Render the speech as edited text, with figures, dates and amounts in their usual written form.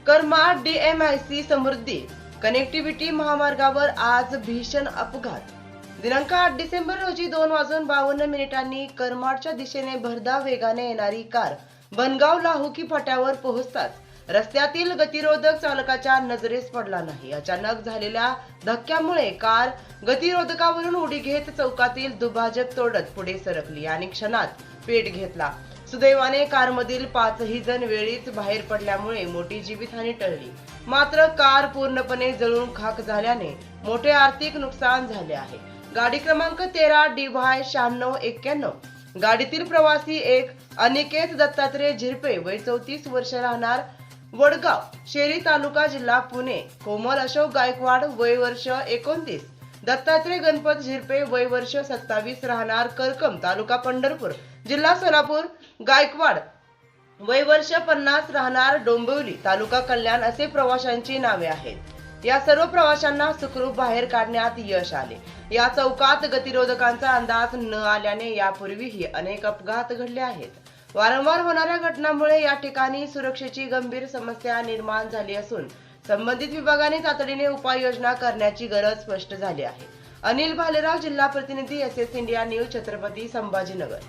Karmad DMIC समृद्धी connectivity महामार्गावर आज भीषण अपघात। दिनांक 8 डिसेंबर रोजी 2:52 करमाडच्या दिशेने भरधाव वेगाने येणारी कार बनगाव लाहुकी फाट्यावर पोहोचताच रस्त्यातील गतिरोधक चालकाच्या नजरेस पडला नाही। अचानक झालेल्या धक्क्यामुळे कार गतिरोधकावरून उडी घेत चौकातील दुभाजक तोडत पुढे सरकली आणि क्षणात पेट घेतला। सुदैवाने कारमधील 5ही जण वेळीच बाहेर पडल्यामुळे मोठी जीवितहानी टळली। मात्र कार पूर्णपणे जळून खाक झाल्याने मोठे आर्थिक नुकसान झाले आहे। गाडी क्रमांक 13 DY 9691 गाडीतील प्रवासी एक अनिकेत दत्तात्रय झिरपे वय 34 वर्ष राहणार वडगाव शेरी तालुका जिल्हा पुणे, कोमल अशोक गायकवाड वय वर्ष 29, दत्तात्रय गणपत झिरपे वय वर्ष 27 राहणार करकम तालुका पंढरपूर जिल्हा सोलापूर, गायकवाड वय वर्ष 50 राहणार डोंबिवली तालुका कल्याण असे प्रवाशांची नावे आहेत। या सर्व प्रवाशांना सुखरूप बाहेर काढण्यात यश आले। या चौकात गतिरोधकांचा अंदाज न आल्याने यापूर्वीही अनेक अपघात घडले आहेत। वारंवार होणाऱ्या घटनांमुळे या ठिकाणी सुरक्षेची गंभीर समस्या निर्माण झाली असून संबंधित विभागाने तातडीने उपाययोजना करण्याची गरज स्पष्ट झाली आहे। अनिल भालेराव, जिल्हा प्रतिनिधी, SS India news, Chhatrapati Sambhajinagar.